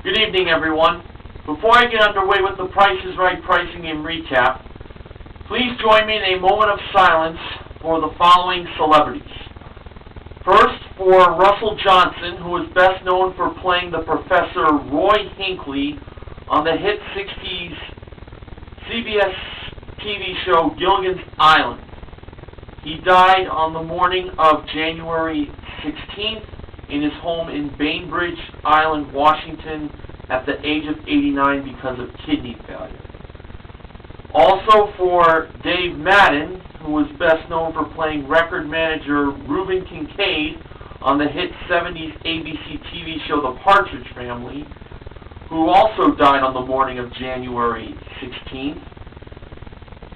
Good evening, everyone. Before I get underway with the Price is Right pricing game recap, please join me in a moment of silence for the following celebrities. First, for Russell Johnson, who is best known for playing the Professor Roy Hinckley on the hit 60s CBS TV show Gilligan's Island. He died on the morning of January 16th in his home in Bainbridge Island, Washington, at the age of 89 because of kidney failure. Also for Dave Madden, who was best known for playing record manager Reuben Kincaid on the hit 70s ABC TV show The Partridge Family, who also died on the morning of January 16th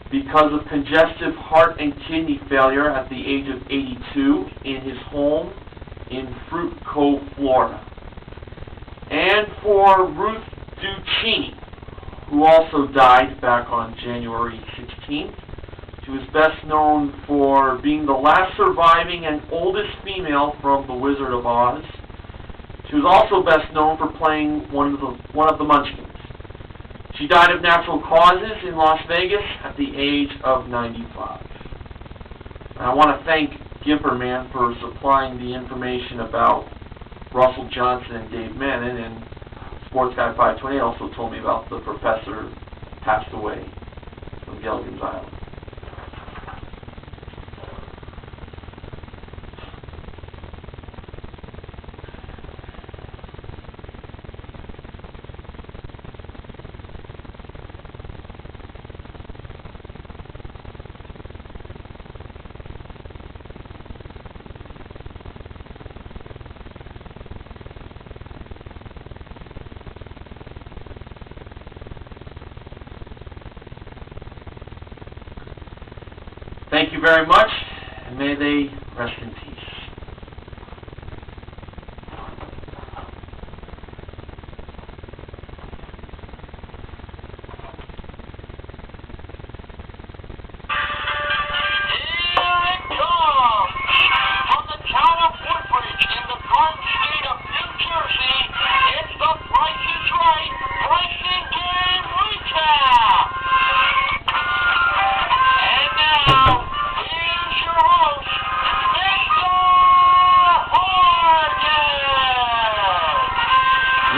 because of congestive heart and kidney failure at the age of 82 in his home in Fruit Cove, Florida. And for Ruth Ducini, who also died back on January 16th. She was best known for being the last surviving and oldest female from The Wizard of Oz. She was also best known for playing one of the Munchkins. She died of natural causes in Las Vegas at the age of 95. And I want to thank Gimperman for supplying the information about Russell Johnson and Dave Madden, and Sports Guy 528 also told me about the professor who passed away from Gilligan's Island. Thank you very much, and may they rest in peace.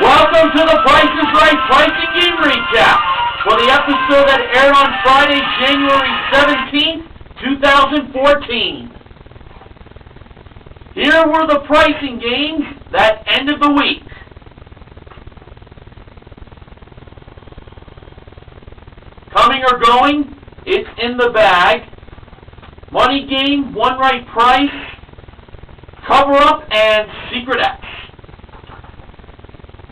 Welcome to the Price is Right pricing game recap for the episode that aired on Friday, January 17th, 2014. Here were the pricing games that ended the week. Coming or going, it's in the bag. Money game, one right price, cover up, and Secret X.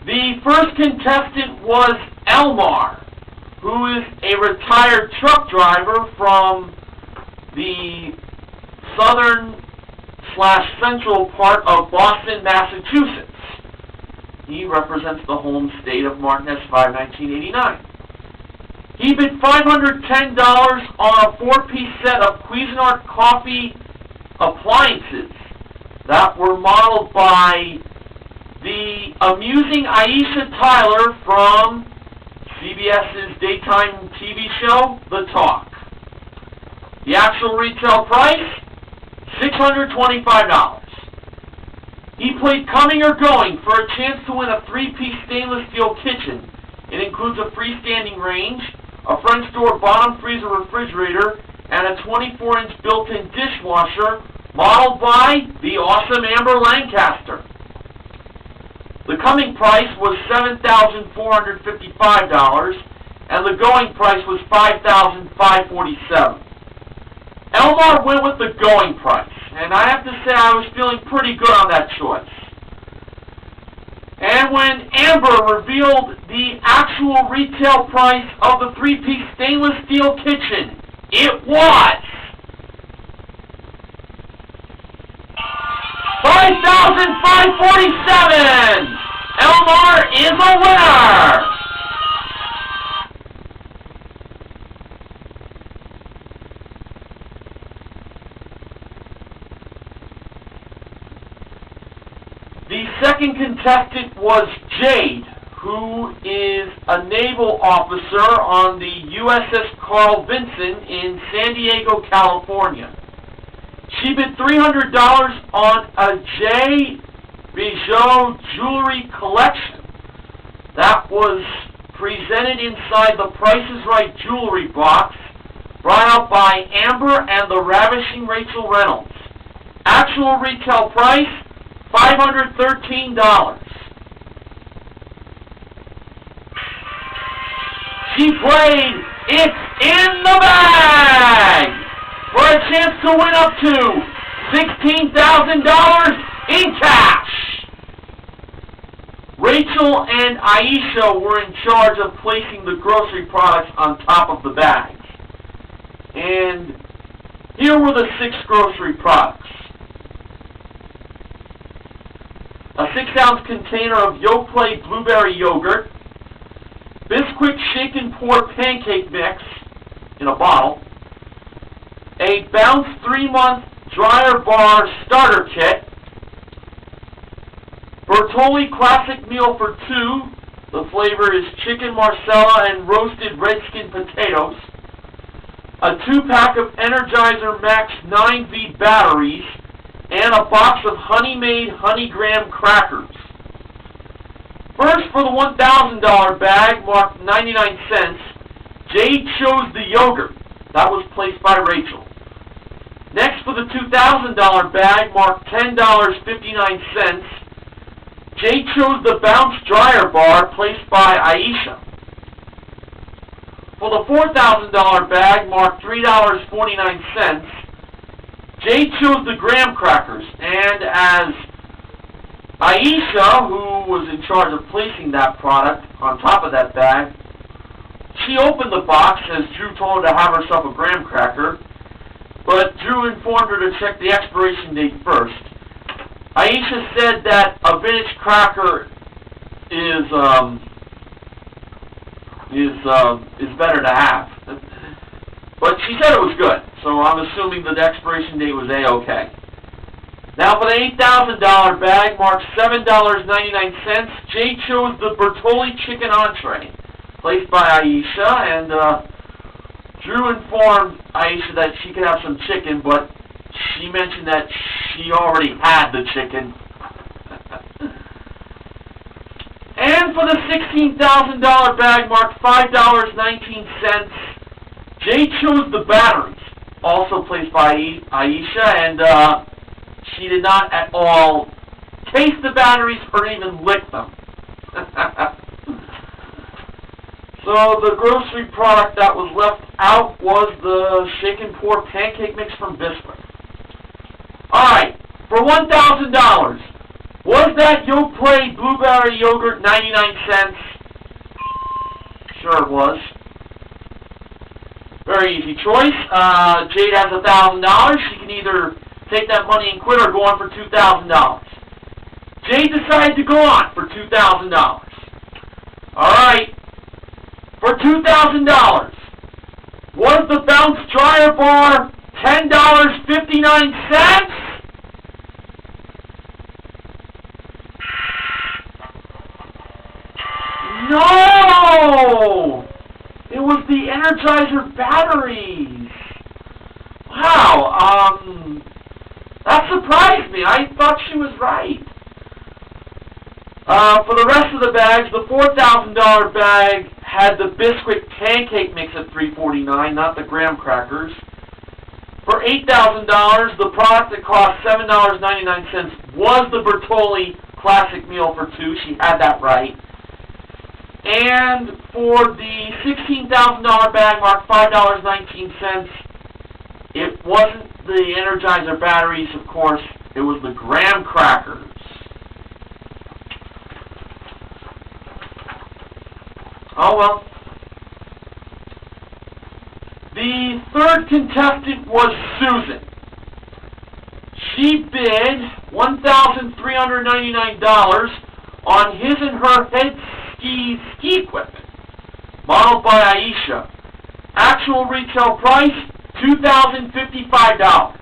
The first contestant was Elmar, who is a retired truck driver from the southern/central part of Boston, Massachusetts. He represents the home state of Martinez 5, 1989. He bid $510 on a 4-piece set of Cuisinart coffee appliances that were modeled by the amusing Aisha Tyler from CBS's daytime TV show, The Talk. The actual retail price, $625. He played Coming or Going for a chance to win a 3-piece stainless steel kitchen. It includes a freestanding range, a French door bottom freezer refrigerator, and a 24-inch built-in dishwasher modeled by the Awesome Amber Lancaster. The coming price was $7,455, and the going price was $5,547. Elmar went with the going price, and I have to say I was feeling pretty good on that choice. And when Amber revealed the actual retail price of the 3-piece stainless steel kitchen, it was $5,547! Elmar is a winner! The second contestant was Jade, who is a naval officer on the U.S.S. Vinson in San Diego, California. She bid $300 on a J. Bijou jewelry collection that was presented inside the Price is Right jewelry box brought out by Amber and the Ravishing Rachel Reynolds. Actual retail price, $513. She played It's in the Bag for a chance to win up to $16,000 in cash. Rachel and Aisha were in charge of placing the grocery products on top of the bags. And here were the 6 grocery products. A 6-ounce container of Yoplait blueberry yogurt, Bisquick shake and pour pancake mix in a bottle, a Bounce 3-month dryer bar starter kit, Bertolli classic meal for 2, the flavor is chicken marsala and roasted red skin potatoes, a 2-pack of Energizer Max 9V batteries, and a box of honey-made honey graham crackers. First, for the $1,000 bag, marked 99 cents, Jade chose the yogurt. That was placed by Rachel. Next, for the $2,000 bag, marked $10.59, Jade chose the Bounce dryer bar, placed by Aisha. For the $4,000 bag, marked $3.49, Jade chose the graham crackers, and as Aisha, who was in charge of placing that product on top of that bag, she opened the box as Drew told her to have herself a graham cracker, but Drew informed her to check the expiration date first. Aisha said that a vintage cracker is better to have. But she said it was good, so I'm assuming that the expiration date was A-OK. Now for the $8,000 bag, marked $7.99, Jade chose the Bertolli chicken entree, placed by Aisha, and Drew informed Aisha that she could have some chicken, but she mentioned that she already had the chicken. And for the $16,000 bag, marked $5.19, Jade chose the batteries, also placed by Aisha, and she did not at all taste the batteries or even lick them. So the grocery product that was left out was the shake and pour pancake mix from Bisquick. Alright, for $1,000, was that Yoplait blueberry yogurt 99 cents? Sure it was. Very easy choice. Jade has $1,000. She can either take that money and quit or go on for $2,000. Jade decided to go on for $2,000. Alright. For $2,000, was the Bounce dryer bar $10.59? No! It was the Energizer batteries. Wow, that surprised me. I thought she was right. For the rest of the bags, the $4,000 bag had the Bisquick pancake mix at $3.49, not the graham crackers. For $8,000, the product that cost $7.99 was the Bertolli classic meal for 2. She had that right. And for the $16,000 bag marked $5.19, it wasn't the Energizer batteries, of course. It was the graham crackers. Oh well. The third contestant was Susan. She bid $1,399 on his and her head ski equipment, modeled by Aisha. Actual retail price, $2,055.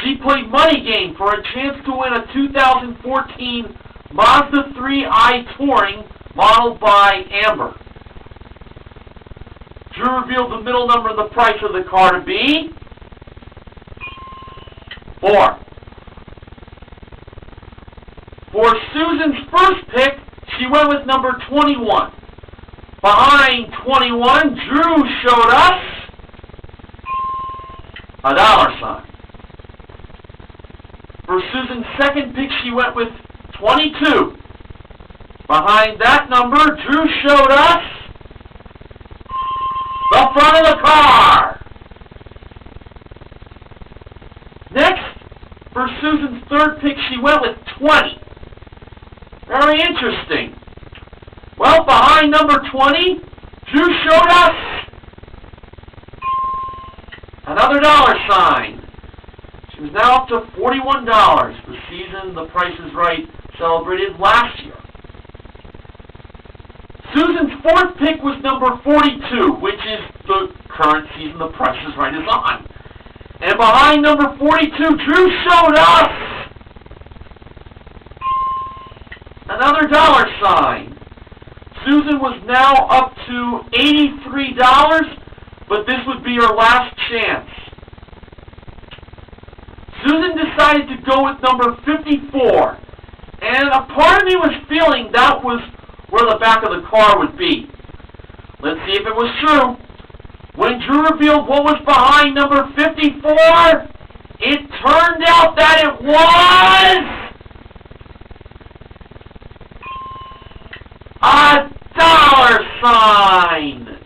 She played Money Game for a chance to win a 2014 Mazda 3i Touring modeled by Amber. Drew revealed the middle number of the price of the car to be 4. For Susan's first pick, she went with number 21. Behind 21, Drew showed us a $. For Susan's second pick, she went with 22. Behind that number, Drew showed us the front of the car. Next, for Susan's third pick, she went with 20. Very interesting. Well, behind number 20, Drew showed us another $. She was now up to $41, the season The Price is Right celebrated last year. Susan's fourth pick was number 42, which is the current season The Price is Right is on. And behind number 42, Drew showed us another $. Susan was now up to $83, but this would be her last chance. Susan decided to go with number 54, and a part of me was feeling that was where the back of the car would be. Let's see if it was true. When Drew revealed what was behind number 54, it turned out that it was a $.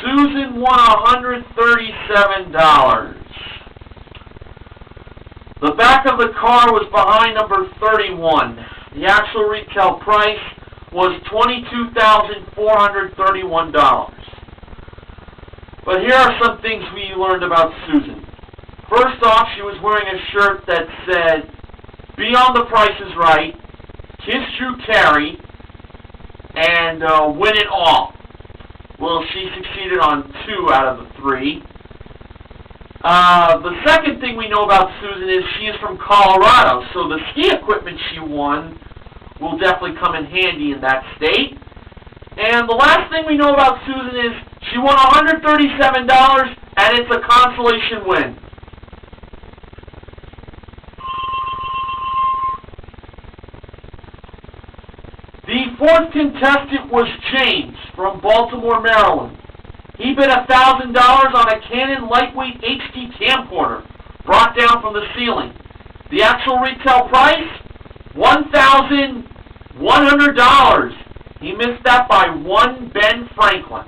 Susan won $137. The back of the car was behind number 31. The actual retail price was $22,431. But here are some things we learned about Susan. First off, she was wearing a shirt that said, "Be on The Price is Right, Kiss Drew Carey, and win it all." Well, she succeeded on 2 out of the 3. The second thing we know about Susan is she is from Colorado, so the ski equipment she won will definitely come in handy in that state. And the last thing we know about Susan is she won $137, and it's a consolation win. The fourth contestant was James from Baltimore, Maryland. He bid $1,000 on a Canon lightweight HD camcorder brought down from the ceiling. The actual retail price, $1,100. He missed that by one Ben Franklin,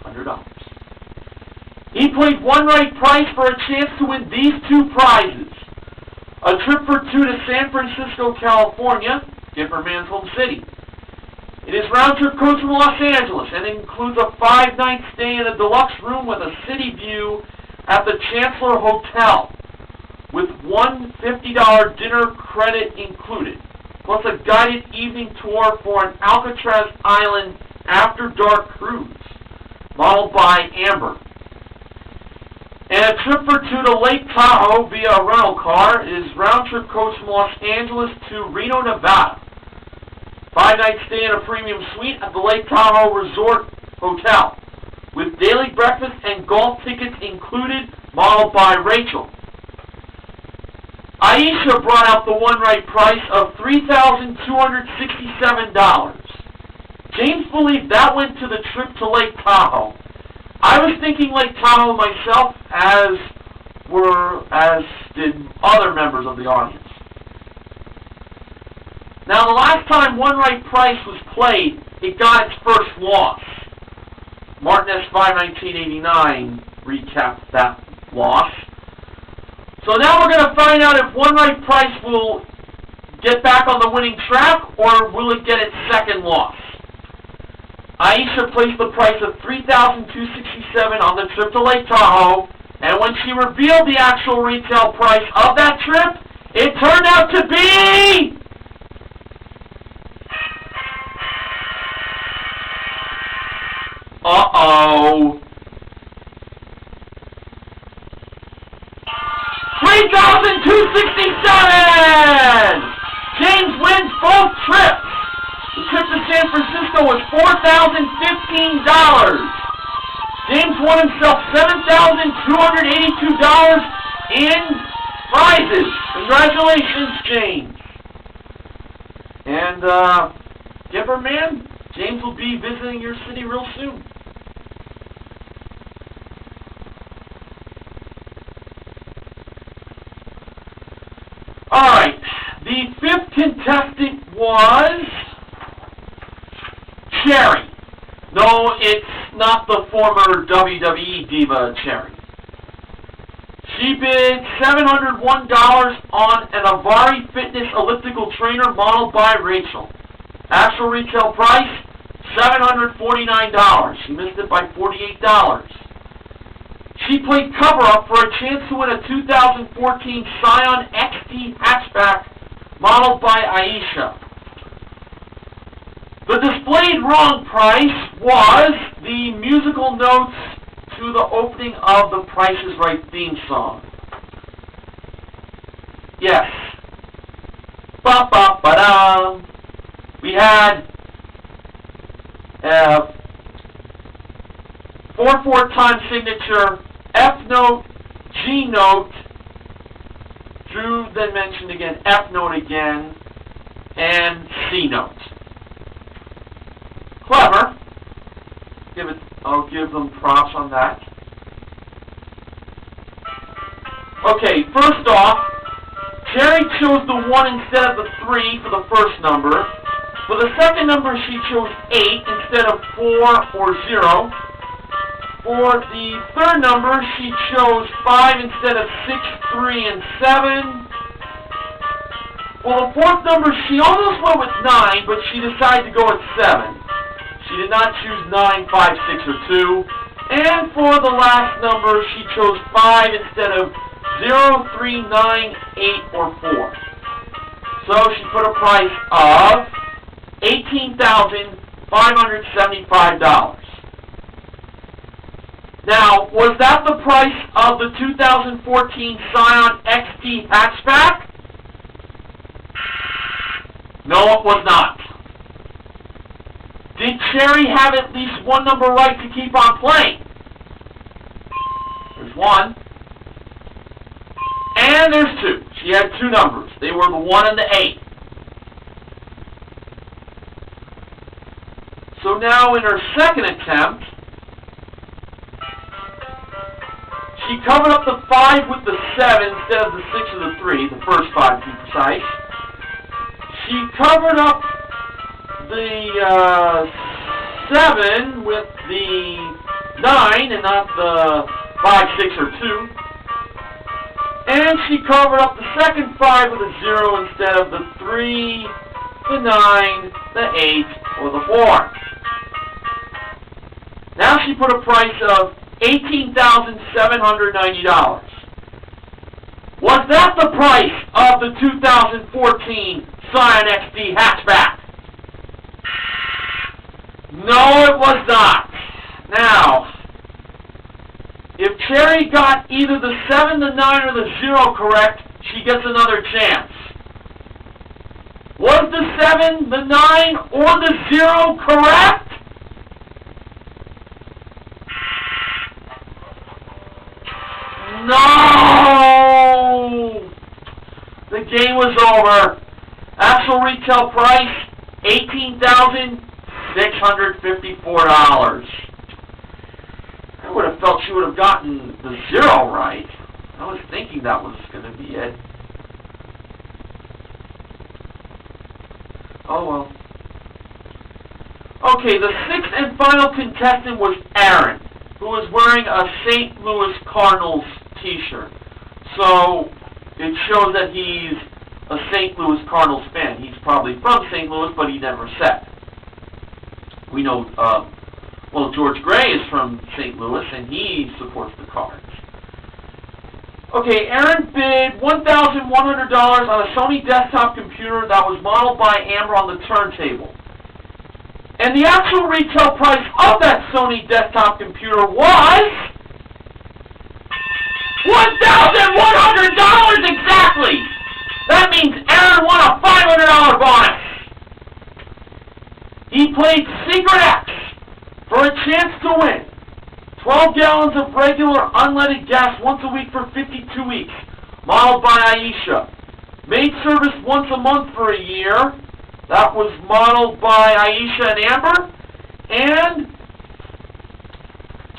$100. He played one right price for a chance to win these 2 prizes. A trip for 2 to San Francisco, California, different man's home city. It is round-trip coach from Los Angeles and includes a 5-night stay in a deluxe room with a city view at the Chancellor Hotel, with one $50 dinner credit included, plus a guided evening tour for an Alcatraz Island after-dark cruise, modeled by Amber. And a trip for 2 to Lake Tahoe via a rental car is round-trip coach from Los Angeles to Reno, Nevada. 5-night stay in a premium suite at the Lake Tahoe Resort Hotel, with daily breakfast and golf tickets included, modeled by Rachel. Aisha brought out the one right price of $3,267. James believed that went to the trip to Lake Tahoe. I was thinking Lake Tahoe myself, as did other members of the audience. Now, the last time one right price was played, it got its first loss. Martin S. 5/1989 recapped that loss. So now we're going to find out if one right price will get back on the winning track, or will it get its second loss. Aisha placed the price of $3,267 on the trip to Lake Tahoe, and when she revealed the actual retail price of that trip, it turned out to be $3,267! James wins both trips. The trip to San Francisco was $4,015. James won himself $7,282 in prizes. Congratulations, James. And, Gipper man, James will be visiting your city real soon. Alright, the fifth contestant was Cherry. No, it's not the former WWE diva Cherry. She bid $701 on an Avari Fitness elliptical trainer modeled by Rachel. Actual retail price, $749. She missed it by $48. She played cover-up for a chance to win a 2014 Scion XT hatchback modeled by Aisha. The displayed wrong price was the musical notes to the opening of the Price is Right theme song. Yes. Ba-ba-ba-da. We had 4/4 time signature, F note, G note, Drew then mentioned again, F note again, and C note. Clever. I'll give them props on that. Okay, first off, Cherry chose the 1 instead of the 3 for the first number. For the second number, she chose 8 instead of 4 or 0. For the third number, she chose 5 instead of 6, 3, and 7. For the fourth number, she almost went with 9, but she decided to go with 7. She did not choose 9, 5, 6, or 2. And for the last number, she chose 5 instead of 0, 3, 9, 8, or 4. So she put a price of $18,575. Now, was that the price of the 2014 Scion XT hatchback? No, it was not. Did Cherry have at least one number right to keep on playing? There's 1. And there's 2. She had 2 numbers. They were the 1 and the 8. So now in her second attempt, she covered up the 5 with the 7 instead of the 6 or the 3, the first 5 to be precise. She covered up the 7 with the 9 and not the 5, 6, or 2. And she covered up the second 5 with a 0 instead of the 3, the 9, the 8, or the 4. Now she put a price of $18,790. Was that the price of the 2014 Scion XT hatchback? No, it was not. Now, if Cherry got either the 7, the 9, or the 0 correct, she gets another chance. Was the 7, the 9, or the 0 correct? No! The game was over. Actual retail price, $18,654. I would have felt she would have gotten the 0 right. I was thinking that was going to be it. Oh well. Okay, the 6th and final contestant was Aaron, who was wearing a St. Louis Cardinals t-shirt. So it shows that he's a St. Louis Cardinals fan. He's probably from St. Louis, but he never said. We know, well, George Gray is from St. Louis, and he supports the Cards. Okay, Aaron bid $1,100 on a Sony desktop computer that was modeled by Amber on the turntable. And the actual retail price of that Sony desktop computer was $1,100 exactly! That means Aaron won a $500 bonus! He played Secret X for a chance to win 12 gallons of regular unleaded gas once a week for 52 weeks, modeled by Aisha. Maid service once a month for a year. That was modeled by Aisha and Amber. And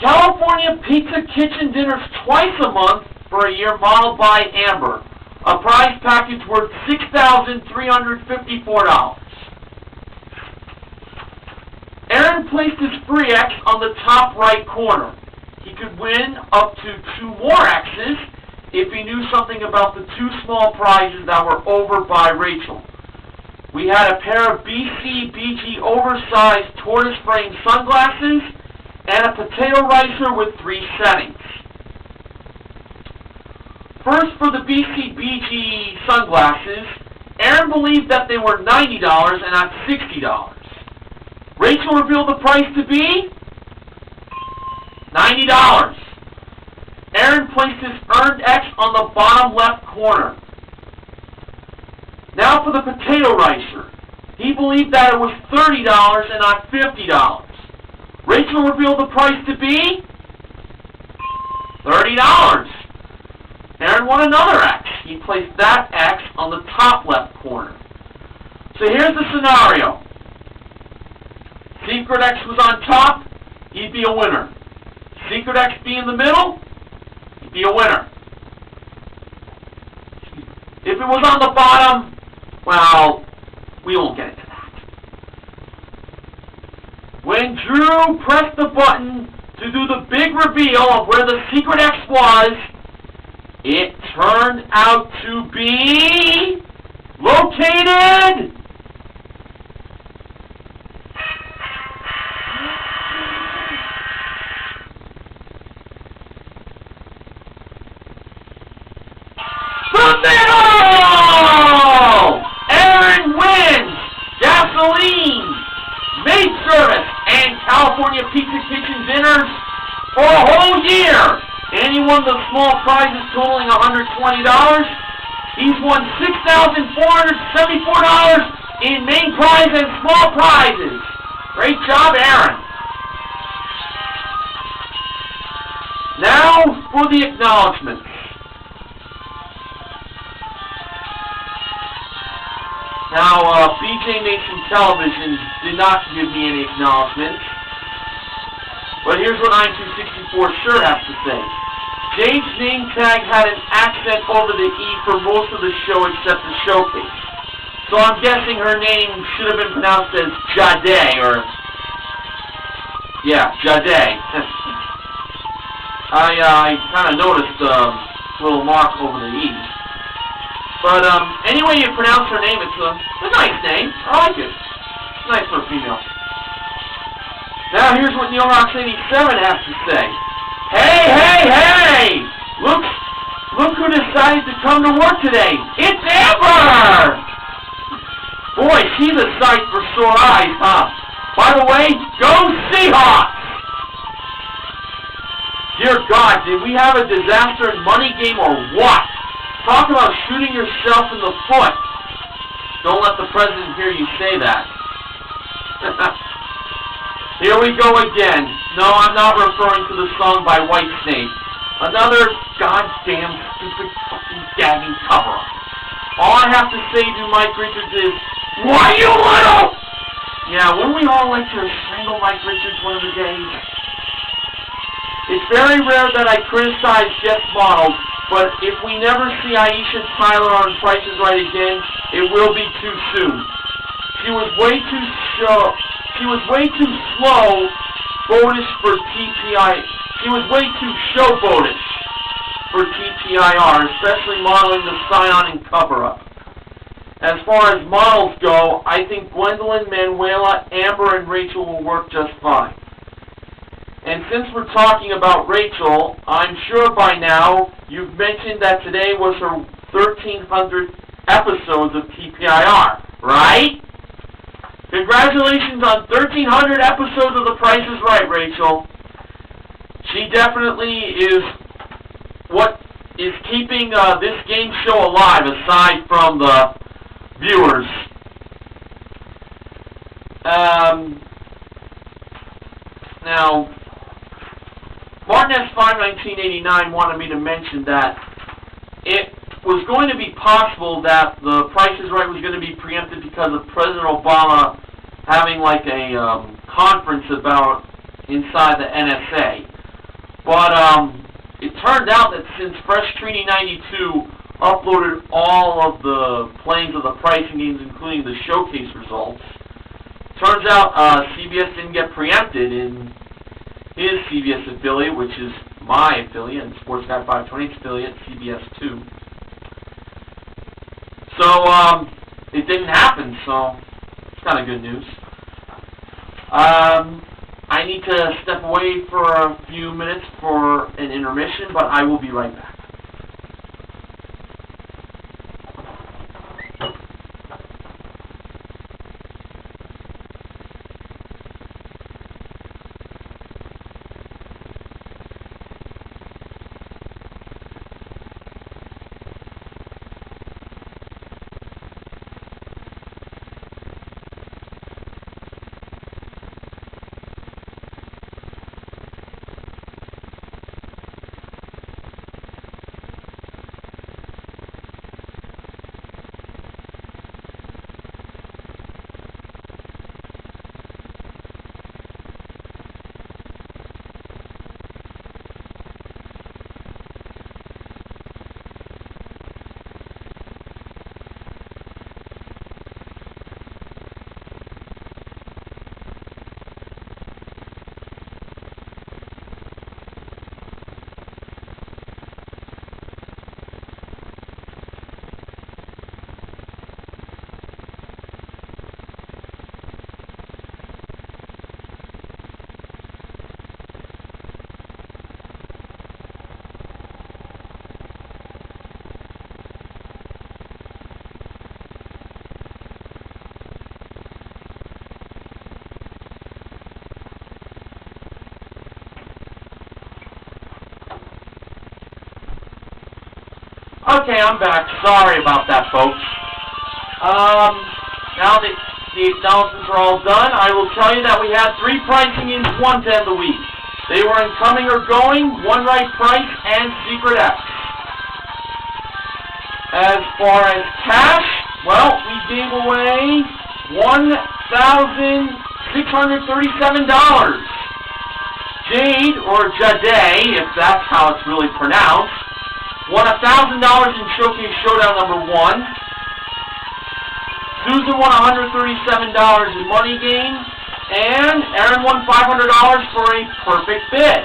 California Pizza Kitchen dinners twice a month for a year, modeled by Amber. A prize package worth $6,354. Aaron placed his free X on the top right corner. He could win up to 2 more X's if he knew something about the 2 small prizes that were over by Rachel. We had a pair of BCBG oversized tortoise frame sunglasses and a potato ricer with 3 settings. First, for the BCBG sunglasses, Aaron believed that they were $90 and not $60. Rachel revealed the price to be $90. Aaron placed his earned X on the bottom left corner. Now for the potato ricer. He believed that it was $30 and not $50. Rachel revealed the price to be $30. Aaron won another X. He placed that X on the top left corner. So here's the scenario. Secret X was on top, he'd be a winner. Secret X be in the middle, he'd be a winner. If it was on the bottom, well, we won't get into that. When Drew pressed the button to do the big reveal of where the Secret X was, it turned out to be located the middle! Aaron wins gasoline, maid service, and California Pizza Kitchen dinners for a whole year. And he won the small prizes totaling $120. He's won $6,474 in main prize and small prizes. Great job, Aaron. Now for the acknowledgments. Now, BJ Nation Television did not give me any acknowledgments. But here's what 9264 sure has to say. Jade's name tag had an accent over the E for most of the show except the showcase. So I'm guessing her name should have been pronounced as Jade, or... yeah, Jade. I kind of noticed a little mark over the E. But any way you pronounce her name, it's a nice name. I like it. It's nice for a female. Now here's what Neil Rocks 87 has to say. Hey! Look who decided to come to work today. It's Amber! Boy, she's a sight for sore eyes, huh? By the way, go Seahawks! Dear God, did we have a disaster in money game or what? Talk about shooting yourself in the foot. Don't let the president hear you say that. Here we go again. No, I'm not referring to the song by Whitesnake. Another goddamn stupid fucking gagging cover-up. All I have to say to Mike Richards is, why you little? Yeah, wouldn't we all like to strangle Mike Richards one of the days? It's very rare that I criticize guest models, but if we never see Aisha Tyler on Price is Right again, it will be too soon. She was way too slow bonus for TPI. She was way too showboatish for TPIR, especially modeling the Scion and cover-up. As far as models go, I think Gwendolyn, Manuela, Amber, and Rachel will work just fine. And since we're talking about Rachel, I'm sure by now you've mentioned that today was her 1,300th episodes of TPIR, right? Congratulations on 1,300 episodes of The Price is Right, Rachel. She definitely is what is keeping this game show alive, aside from the viewers. Now, Martin S5-1989 wanted me to mention that it was going to be possible that the Price is Right was going to be preempted because of President Obama having like a conference about inside the NSA. But it turned out that since Fresh Treaty 92 uploaded all of the planes of the pricing games, including the showcase results, turns out CBS didn't get preempted in his CBS affiliate, which is my affiliate, and Sports Guy 528's affiliate, CBS 2. So, it didn't happen, so it's kind of good news. I need to step away for a few minutes for an intermission, but I will be right back. Okay, I'm back. Sorry about that, folks. Now that the acknowledgements are all done, I will tell you that we had 3 pricing games, one to end the week. They were in Coming or Going, One Right Price, and Secret X. As far as cash, well, we gave away $1,637. Jade, or Jade, if that's how it's really pronounced, won $1,000 in Showcase Showdown number 1. Susan won $137 in Money Game. And Aaron won $500 for a perfect bid.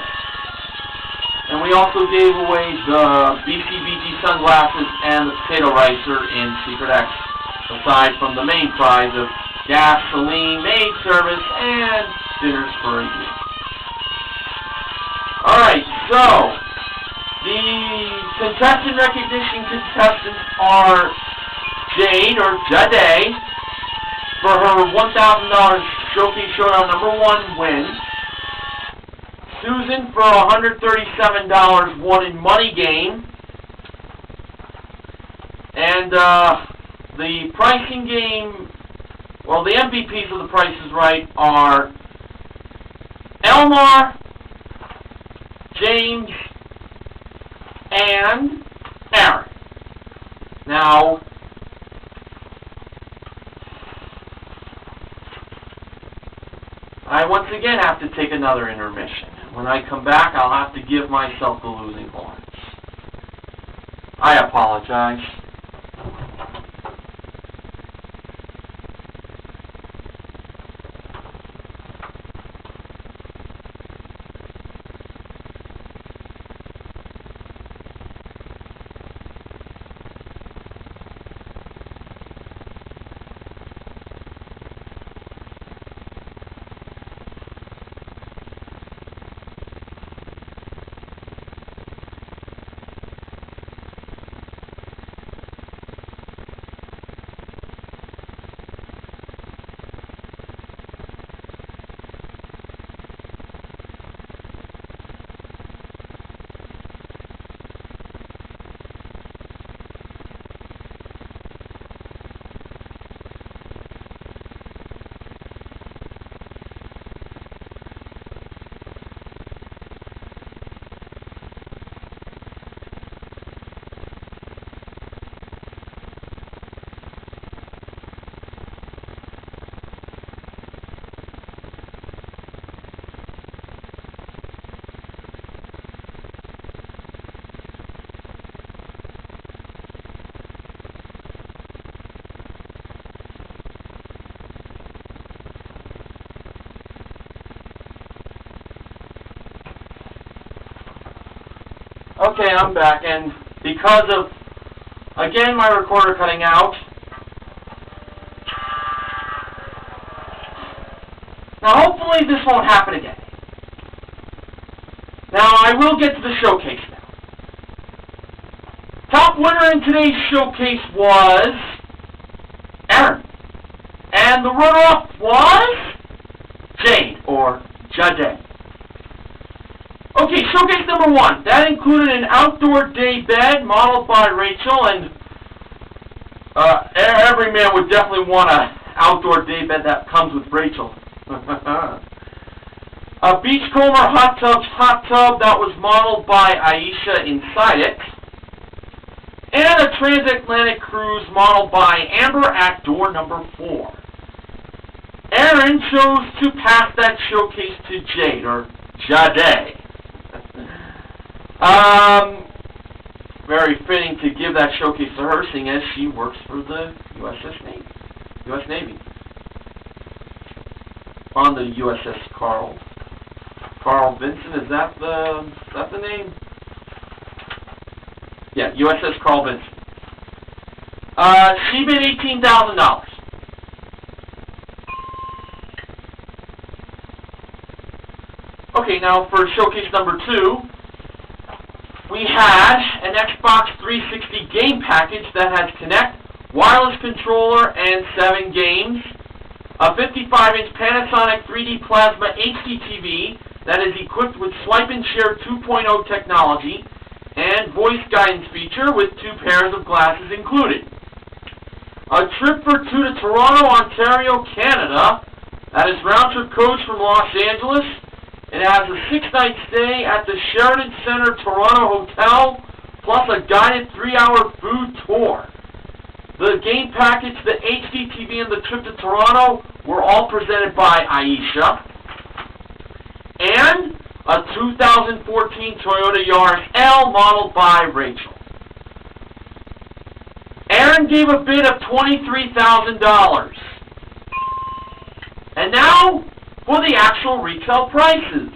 And we also gave away the BCBG sunglasses and the potato ricer in Secret X, aside from the main prize of gasoline, maid service, and dinners for a year. Alright, so the contestant recognition contestants are Jade, or Jade, for her $1,000 Showcase Showdown number 1 win. Susan for $137 won in Money Game. And the pricing game, well, the MVPs of the Price is Right are Elmar, James, and Aaron. Now, I once again have to take another intermission. When I come back, I'll have to give myself the losing horns. I apologize. Okay, I'm back, and because of, again, my recorder cutting out. Now, hopefully this won't happen again. Now, I will get to the showcase now. Top winner in today's showcase was Aaron. And the runner-up was Jade, or Jade. Okay, showcase number 1. That included an outdoor day bed modeled by Rachel, and every man would definitely want an outdoor day bed that comes with Rachel. A beachcomber hot tub that was modeled by Aisha inside it, and a transatlantic cruise modeled by Amber at door number 4. Aaron chose to pass that showcase to Jade, or Jade. Very fitting to give that showcase to her, seeing as she works for the U.S. Navy. On the U.S.S. Carl Vinson, is that the name? Yeah, U.S.S. Carl Vinson. She bid $18,000. Okay, now for showcase number 2, we had an Xbox 360 game package that has Kinect, wireless controller, and 7 games. A 55-inch Panasonic 3D Plasma HD TV that is equipped with Swipe and Share 2.0 technology and voice guidance feature with 2 pairs of glasses included. A trip for 2 to Toronto, Ontario, Canada. That is round-trip coach from Los Angeles. It has a 6-night stay at the Sheraton Center Toronto Hotel, plus a guided 3-hour food tour. The game package, the HD TV, and the trip to Toronto were all presented by Aisha. And a 2014 Toyota Yaris L modeled by Rachel. Aaron gave a bid of $23,000. And now for the actual retail prices.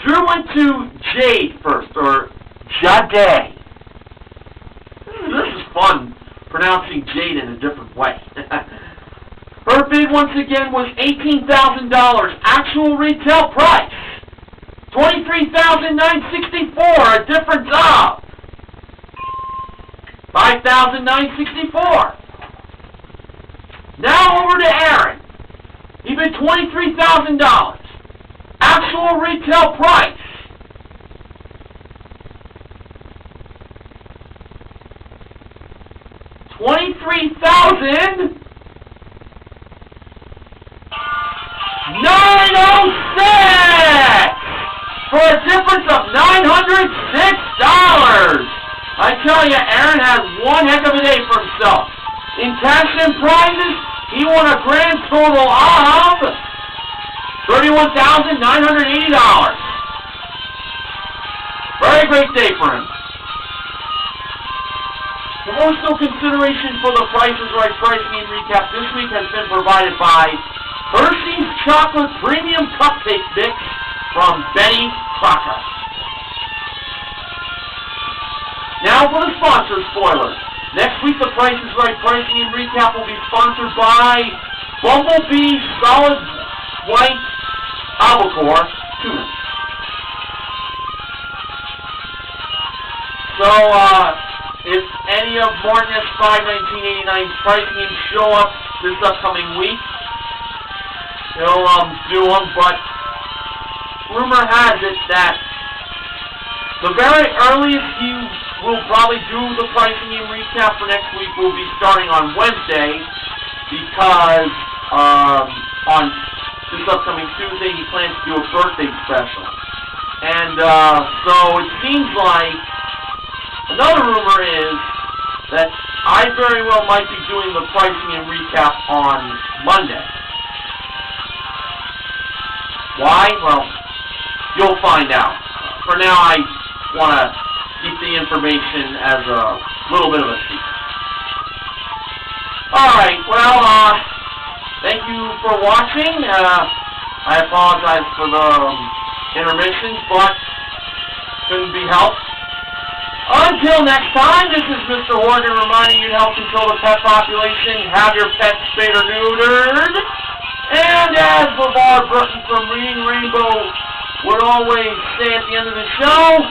Drew went to Jade first, or Jade. This is fun, pronouncing Jade in a different way. Her bid once again was $18,000. Actual retail price, $23,964. A difference of $5,964. Now over to Aaron. He bid $23,000. Actual retail price, $23,906. For a difference of $906. I tell you, Aaron has one heck of a day for himself. In cash and prizes, he won a grand total of $31,980. Very great day for him. Promotional consideration for the Price is Right pricing and recap this week has been provided by Hershey's Chocolate Premium Cupcake Mix from Benny Crocker. Now for the sponsor spoiler. Next week, the Price is Right pricing and recap will be sponsored by Bumblebee Solid White Albacore Tuna. So, if any of Martin S5 1989's pricing and show up this upcoming week, he'll do them, but rumor has it that the very earliest he will probably do the pricing and recap for next week will be starting on Wednesday, because on this upcoming Tuesday he plans to do a birthday special. And so it seems like another rumor is that I very well might be doing the pricing and recap on Monday. Why? Well, you'll find out. For now, I want to keep the information as a little bit of a secret. Alright, well, thank you for watching. I apologize for the intermissions, but couldn't be helped. Until next time, this is Mr. Horgan reminding you to help control the pet population, have your pets spayed or neutered, and as LeVar Burton from Reading Rainbow would always say at the end of the show,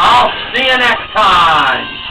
I'll see you next time.